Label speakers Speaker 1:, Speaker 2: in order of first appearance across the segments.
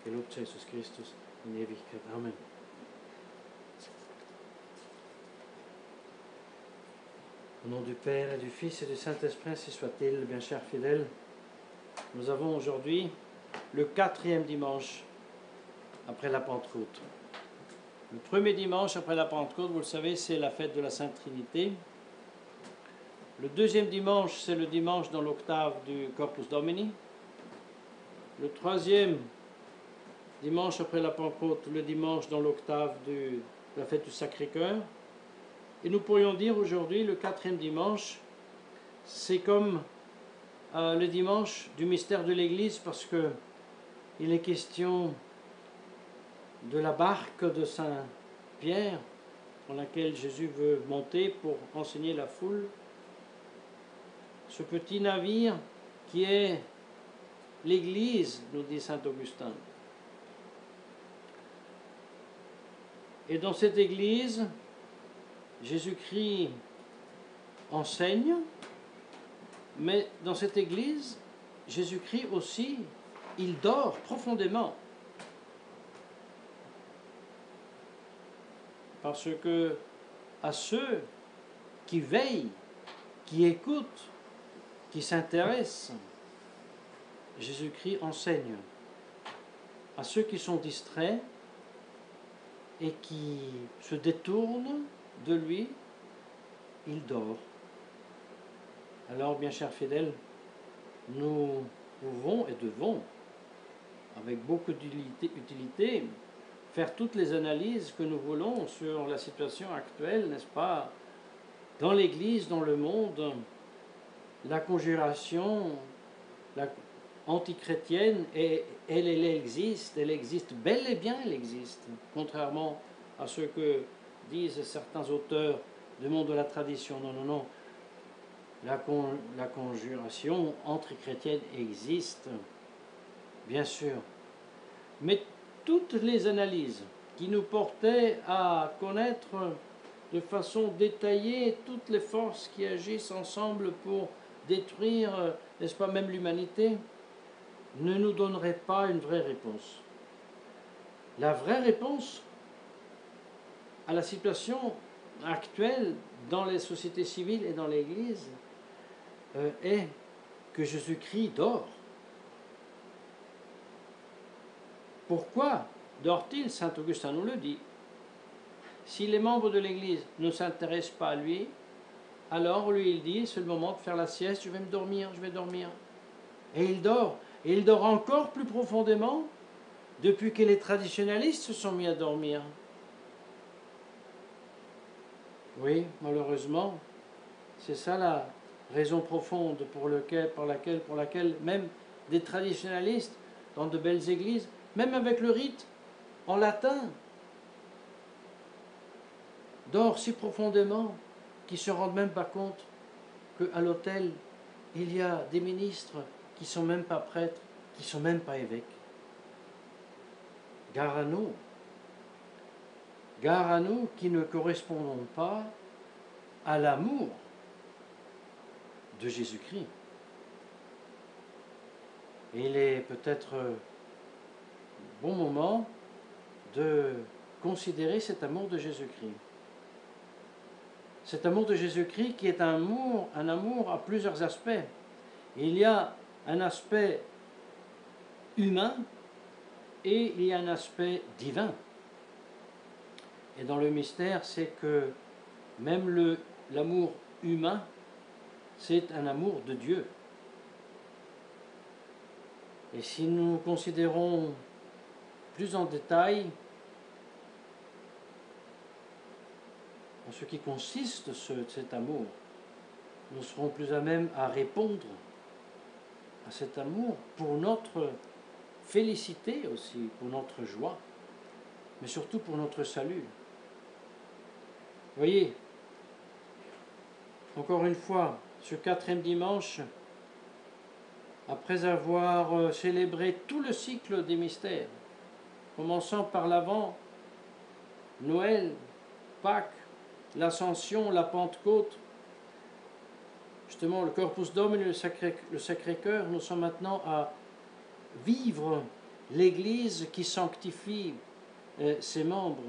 Speaker 1: Gelobt sei Jesus Christus in Ewigkeit. Amen. Au nom du Père et du Fils et du Saint-Esprit, ainsi soit-il, bien chers fidèles. Nous avons aujourd'hui le 4e dimanche après la Pentecôte. Le premier dimanche après la Pentecôte, vous le savez, c'est la fête de la Sainte Trinité. Le 2e dimanche, c'est le dimanche dans l'octave du Corpus Domini. Le 3e dimanche après la Pentecôte, le dimanche dans l'octave de la fête du Sacré-Cœur. Et nous pourrions dire aujourd'hui, le 4e dimanche, c'est comme le dimanche du mystère de l'Église, parce que il est question de la barque de Saint-Pierre, dans laquelle Jésus veut monter pour enseigner la foule. Ce petit navire qui est l'Église, nous dit saint Augustin. Et dans cette Église, Jésus-Christ enseigne, mais dans cette Église, Jésus-Christ aussi, il dort profondément. Parce que à ceux qui veillent, qui écoutent, qui s'intéressent, Jésus-Christ enseigne. À ceux qui sont distraits et qui se détournent de lui, il dort. Alors, bien chers fidèles, nous pouvons et devons, avec beaucoup d'utilité, faire toutes les analyses que nous voulons sur la situation actuelle, n'est-ce pas, dans l'Église, dans le monde. La conjuration antichrétienne, elle existe bel et bien, elle existe, contrairement à ce que disent certains auteurs du monde de la tradition. Non, non, non. La conjuration antichrétienne existe, bien sûr. Mais toutes les analyses qui nous portaient à connaître de façon détaillée toutes les forces qui agissent ensemble pour détruire, n'est-ce pas, même l'humanité, ne nous donneraient pas une vraie réponse. La vraie réponse à la situation actuelle dans les sociétés civiles et dans l'Église est que Jésus-Christ dort. Pourquoi dort-il? Saint Augustin nous le dit. Si les membres de l'Église ne s'intéressent pas à lui, alors lui il dit, c'est le moment de faire la sieste, je vais dormir. Et il dort. Et il dort encore plus profondément depuis que les traditionalistes se sont mis à dormir. Oui, malheureusement, c'est ça la raison profonde pour laquelle même des traditionalistes dans de belles églises, même avec le rite en latin, dort si profondément qu'ils ne se rendent même pas compte qu'à l'autel, il y a des ministres qui ne sont même pas prêtres, qui ne sont même pas évêques. Gare à nous qui ne correspondons pas à l'amour de Jésus-Christ. Et il est peut-être bon moment de considérer cet amour de Jésus-Christ. Cet amour de Jésus-Christ qui est un amour à plusieurs aspects. Il y a un aspect humain et il y a un aspect divin. Et dans le mystère, c'est que même l'amour humain, c'est un amour de Dieu. Et si nous considérons plus en détail en ce qui consiste cet amour, nous serons plus à même à répondre à cet amour pour notre félicité aussi, pour notre joie, mais surtout pour notre salut. Voyez, encore une fois, ce 4e dimanche, après avoir célébré tout le cycle des mystères, commençant par l'Avent, Noël, Pâques, l'Ascension, la Pentecôte, justement le Corpus Domini, le Sacré-Cœur, nous sommes maintenant à vivre l'Église qui sanctifie ses membres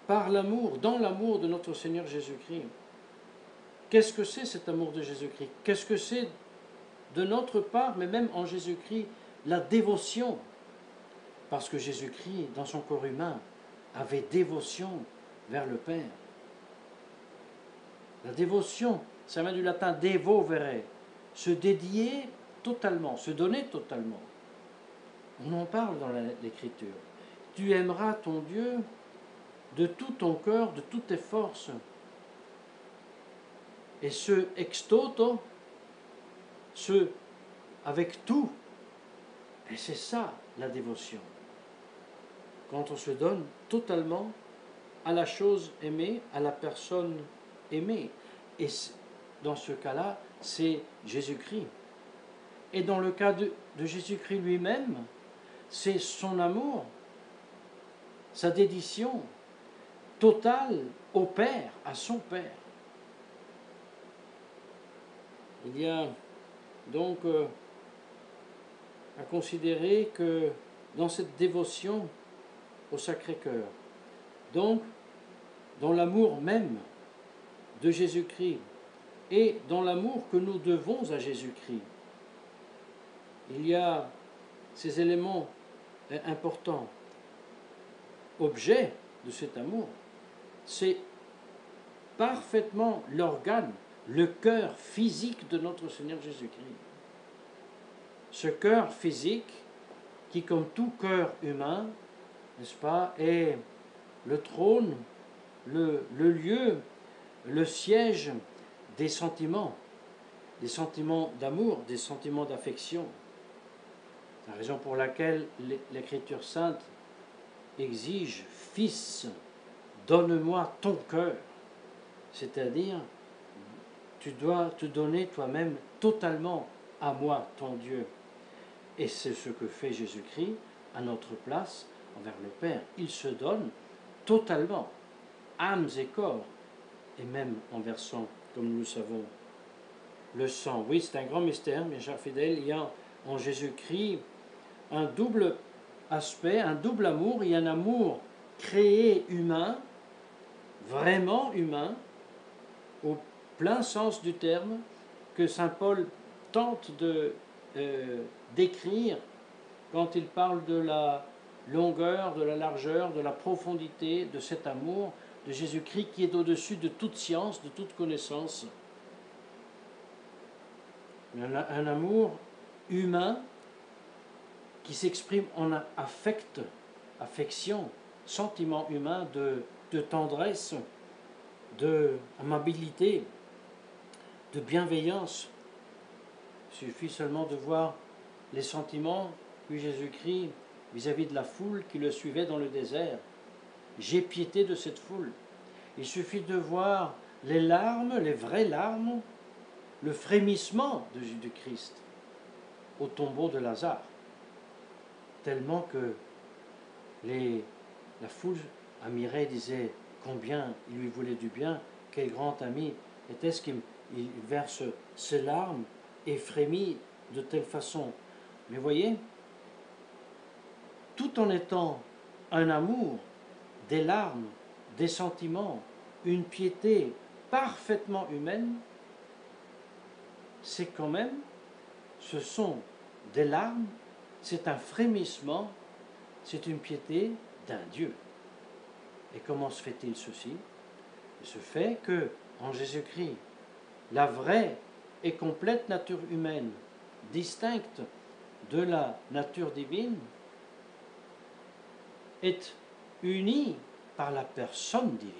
Speaker 1: par l'amour, dans l'amour de notre Seigneur Jésus-Christ. Qu'est-ce que c'est cet amour de Jésus-Christ? Qu'est-ce que c'est de notre part, mais même en Jésus-Christ, la dévotion? Parce que Jésus-Christ, dans son corps humain, avait dévotion vers le Père. La dévotion, ça vient du latin devovere, se dédier totalement, se donner totalement. On en parle dans l'Écriture. Tu aimeras ton Dieu de tout ton cœur, de toutes tes forces. Et ce ex toto, ce avec tout, et c'est ça la dévotion. Quand on se donne totalement à la chose aimée, à la personne aimée. Et dans ce cas-là, c'est Jésus-Christ. Et dans le cas de Jésus-Christ lui-même, c'est son amour, sa dédition totale au Père, à son Père. Il y a donc à considérer que dans cette dévotion au Sacré-Cœur, donc dans l'amour même de Jésus-Christ et dans l'amour que nous devons à Jésus-Christ, il y a ces éléments importants. Objet de cet amour, c'est parfaitement l'organe, le cœur physique de notre Seigneur Jésus-Christ. Ce cœur physique qui, comme tout cœur humain, n'est-ce pas, est le trône, le lieu, le siège des sentiments d'amour, des sentiments d'affection. C'est la raison pour laquelle l'Écriture sainte exige, Fils, donne-moi ton cœur. C'est-à-dire, tu dois te donner toi-même totalement à moi, ton Dieu. Et c'est ce que fait Jésus-Christ à notre place envers le Père. Il se donne totalement, âmes et corps, et même en versant, comme nous le savons, le sang. Oui, c'est un grand mystère, mes chers fidèles. Il y a en Jésus-Christ un double aspect, un double amour. Il y a un amour créé humain, vraiment humain, au plein sens du terme, que saint Paul tente d'écrire quand il parle de la longueur, de la largeur, de la profondité de cet amour de Jésus-Christ qui est au-dessus de toute science, de toute connaissance. Un amour humain qui s'exprime en affect, affection, sentiment humain de tendresse, d'amabilité, de bienveillance. Il suffit seulement de voir les sentiments qu'eut Jésus-Christ vis-à-vis de la foule qui le suivait dans le désert. J'ai piété de cette foule. Il suffit de voir les larmes, les vraies larmes, le frémissement du Christ au tombeau de Lazare. Tellement que la foule admirait, disait combien il lui voulait du bien, quel grand ami était-ce qu'il verse ses larmes et frémit de telle façon. Mais voyez, tout en étant un amour, des larmes, des sentiments, une piété parfaitement humaine, c'est quand même, ce sont des larmes, c'est un frémissement, c'est une piété d'un Dieu. Et comment se fait-il ceci? Il se fait que, en Jésus-Christ, la vraie et complète nature humaine, distincte de la nature divine, est unie par la personne divine.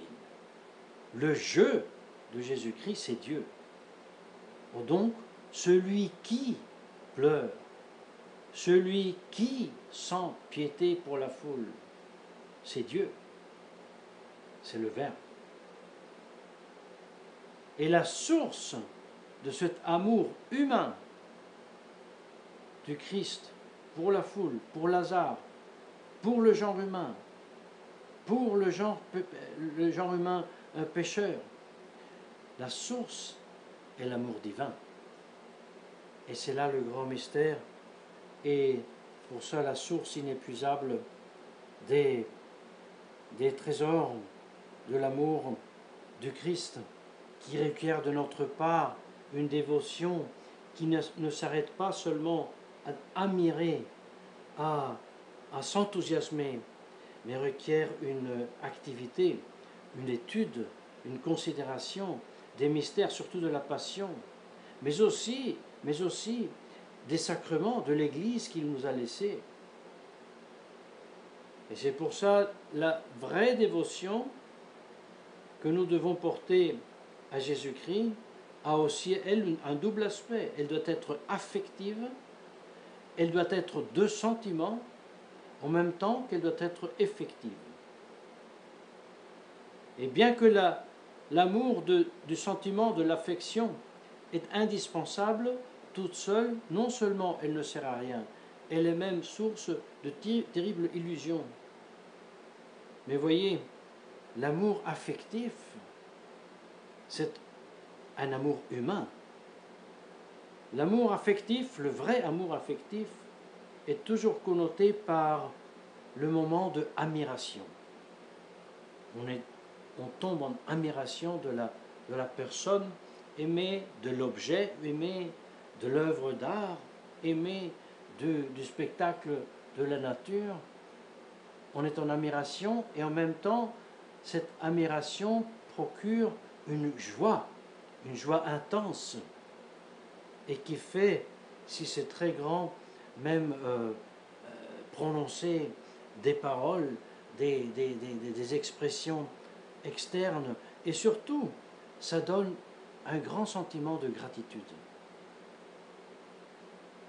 Speaker 1: Le jeu de Jésus-Christ, c'est Dieu. Donc, celui qui pleure, celui qui sent piété pour la foule, c'est Dieu. C'est le Verbe. Et la source de cet amour humain du Christ pour la foule, pour Lazare, pour le genre humain, pour le genre humain pécheur, la source est l'amour divin. Et c'est là le grand mystère. Et pour ça la source inépuisable des trésors de l'amour du Christ, qui requiert de notre part une dévotion qui ne s'arrête pas seulement à admirer, à s'enthousiasmer, mais requiert une activité, une étude, une considération des mystères, surtout de la passion, mais aussi des sacrements de l'Église qu'il nous a laissés. Et c'est pour ça la vraie dévotion que nous devons porter à Jésus-Christ a aussi, elle, un double aspect. Elle doit être affective, elle doit être de sentiment, en même temps qu'elle doit être effective. Et bien que l'amour du sentiment, de l'affection est indispensable, toute seule, non seulement elle ne sert à rien, elle est même source de terribles illusions. Mais voyez, l'amour affectif, c'est un amour humain. L'amour affectif, le vrai amour affectif, est toujours connoté par le moment de admiration. On tombe en admiration de la personne aimée, de l'objet aimé, de l'œuvre d'art aimée, du spectacle de la nature. On est en admiration et en même temps, cette admiration procure une joie intense et qui fait, si c'est très grand, même prononcer des paroles, des expressions externes, et surtout, ça donne un grand sentiment de gratitude.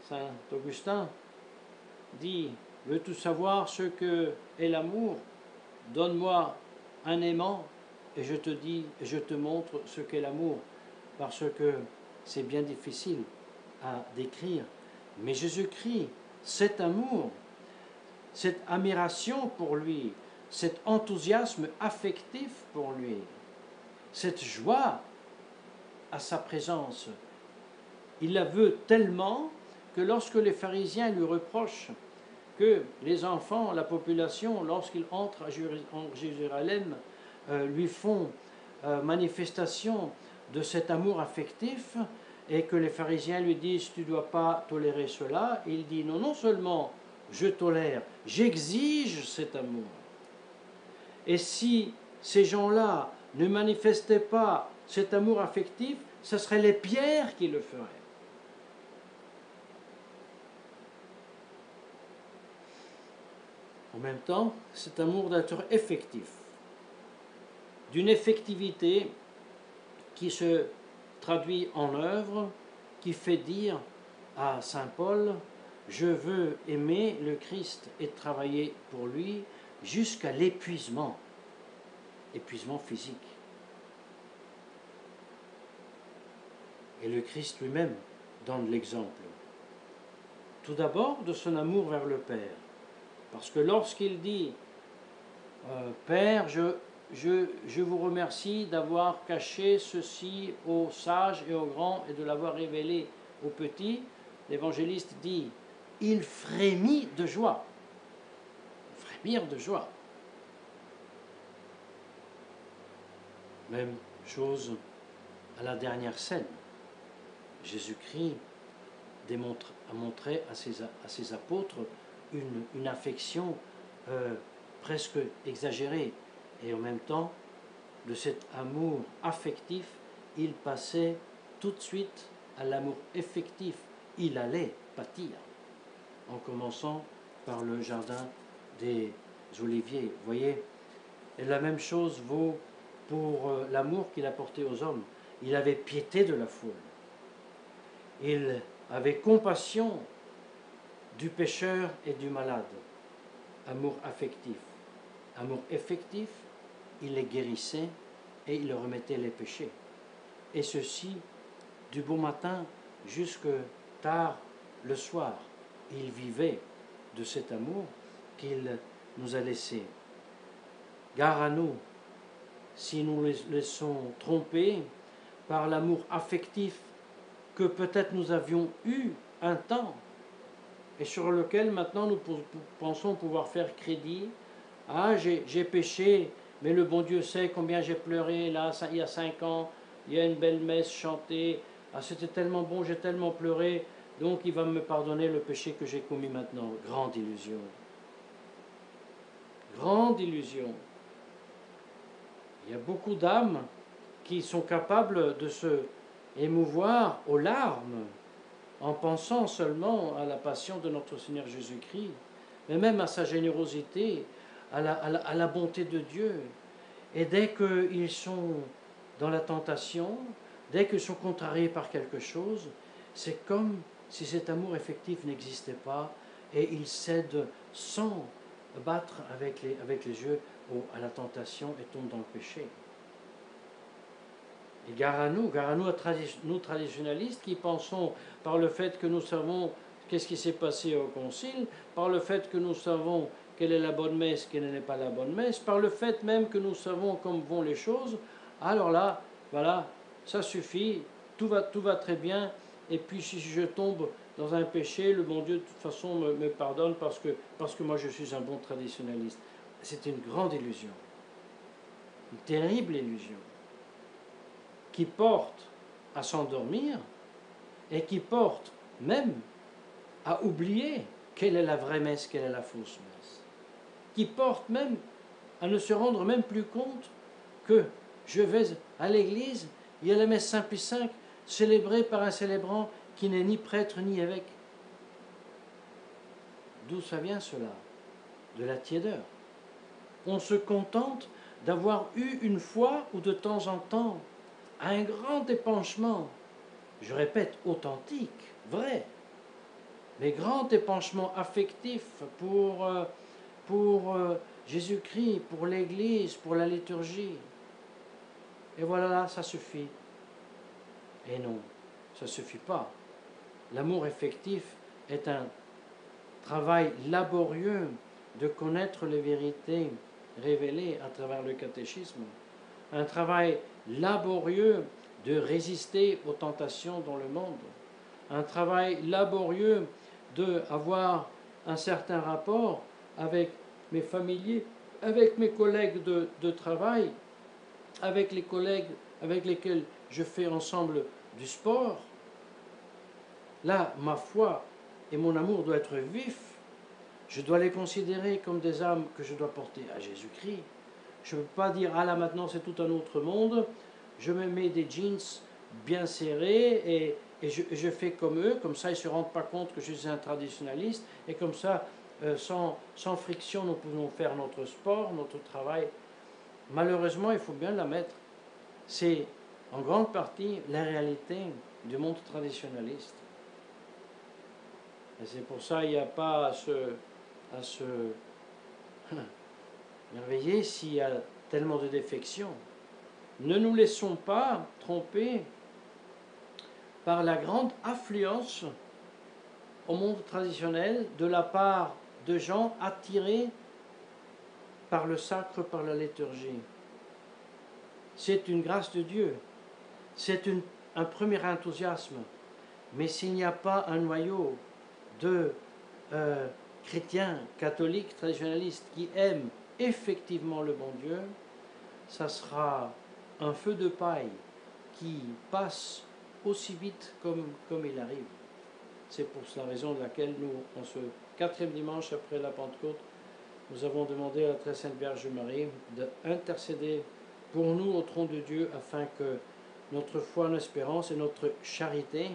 Speaker 1: Saint Augustin dit: veux-tu savoir ce que est l'amour? Donne-moi un aimant et je te dis, je te montre ce qu'est l'amour, parce que c'est bien difficile à décrire. Mais Jésus-Christ, cet amour, cette admiration pour lui, cet enthousiasme affectif pour lui, cette joie à sa présence, il la veut tellement que lorsque les pharisiens lui reprochent que les enfants, la population, lorsqu'ils entrent en Jérusalem, lui font manifestation de cet amour affectif, et que les pharisiens lui disent « tu ne dois pas tolérer cela », il dit « non, non seulement je tolère, j'exige cet amour ». Et si ces gens-là ne manifestaient pas cet amour affectif, ce seraient les pierres qui le feraient. En même temps, cet amour doit être effectif, d'une effectivité qui se traduit en œuvre, qui fait dire à saint Paul « je veux aimer le Christ et travailler pour lui jusqu'à l'épuisement », épuisement physique. Et le Christ lui-même donne l'exemple. Tout d'abord de son amour vers le Père. Parce que lorsqu'il dit « Père, je vous remercie d'avoir caché ceci aux sages et aux grands et de l'avoir révélé aux petits », l'évangéliste dit « il frémit de joie ». Frémir de joie. Même chose à la dernière scène. Jésus-Christ a montré à ses apôtres une affection presque exagérée. Et en même temps, de cet amour affectif, il passait tout de suite à l'amour effectif. Il allait pâtir, en commençant par le jardin des Oliviers. Vous voyez, et la même chose vaut pour l'amour qu'il a porté aux hommes. Il avait piété de la foule. Il avait compassion du pécheur et du malade. Amour affectif. Amour effectif, il les guérissait et il leur remettait les péchés. Et ceci, du bon matin jusque tard le soir. Il vivait de cet amour qu'il nous a laissé. Gare à nous, si nous les laissons tromper par l'amour affectif que peut-être nous avions eu un temps, et sur lequel maintenant nous pensons pouvoir faire crédit. Ah, j'ai péché, mais le bon Dieu sait combien j'ai pleuré là, il y a 5 ans, il y a une belle messe chantée, ah, c'était tellement bon, j'ai tellement pleuré, donc il va me pardonner le péché que j'ai commis maintenant. Grande illusion. Grande illusion. Il y a beaucoup d'âmes qui sont capables de se émouvoir aux larmes en pensant seulement à la passion de notre Seigneur Jésus-Christ, mais même à sa générosité, à la bonté de Dieu. Et dès qu'ils sont dans la tentation, dès qu'ils sont contrariés par quelque chose, c'est comme si cet amour effectif n'existait pas et ils cèdent sans battre avec les yeux à la tentation et tombent dans le péché. Et gare à nous nous traditionnalistes qui pensons par le fait que nous savons qu'est-ce qui s'est passé au concile, par le fait que nous savons quelle est la bonne messe, quelle n'est pas la bonne messe, par le fait même que nous savons comment vont les choses, alors là, voilà, ça suffit, tout va très bien, et puis si je tombe dans un péché, le bon Dieu de toute façon me pardonne parce que moi je suis un bon traditionnaliste. C'est une grande illusion, une terrible illusion, qui porte à s'endormir et qui porte même à oublier quelle est la vraie messe, quelle est la fausse messe, qui porte même à ne se rendre même plus compte que je vais à l'église, il y a la messe Saint-Pie V célébrée par un célébrant qui n'est ni prêtre ni évêque. D'où ça vient cela? De la tiédeur. On se contente d'avoir eu une fois ou de temps en temps un grand épanchement, je répète, authentique, vrai, mais grand épanchement affectif pour Jésus-Christ, pour l'Église, pour la liturgie. Et voilà, ça suffit. Et non, ça ne suffit pas. L'amour effectif est un travail laborieux de connaître les vérités révélées à travers le catéchisme, un travail laborieux de résister aux tentations dans le monde, un travail laborieux d'avoir un certain rapport avec mes familiers, avec mes collègues de travail, avec les collègues avec lesquels je fais ensemble du sport. Là, ma foi et mon amour doivent être vifs. Je dois les considérer comme des âmes que je dois porter à Jésus-Christ. Je ne peux pas dire, ah là maintenant c'est tout un autre monde, je me mets des jeans bien serrés et je fais comme eux, comme ça ils ne se rendent pas compte que je suis un traditionnaliste, et comme ça, sans friction, nous pouvons faire notre sport, notre travail. Malheureusement, il faut bien la mettre. C'est en grande partie la réalité du monde traditionnaliste. Et c'est pour ça qu'il n'y a pas à se merveiller s'il y a tellement de défections. Ne nous laissons pas tromper par la grande affluence au monde traditionnel de la part de gens attirés par le sacre, par la liturgie. C'est une grâce de Dieu, c'est un premier enthousiasme, mais s'il n'y a pas un noyau de chrétiens, catholiques, traditionnalistes qui aiment effectivement le bon Dieu, ça sera un feu de paille qui passe aussi vite comme il arrive. C'est pour la raison de laquelle nous, en ce 4e dimanche après la Pentecôte, nous avons demandé à la très sainte Vierge Marie d'intercéder pour nous au trône de Dieu afin que notre foi, notre espérance et notre charité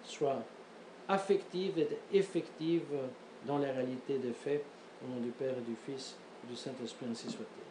Speaker 1: soient affectives et effectives dans les réalités des faits. Au nom du Père et du Fils et du Saint-Esprit, ainsi soit-il.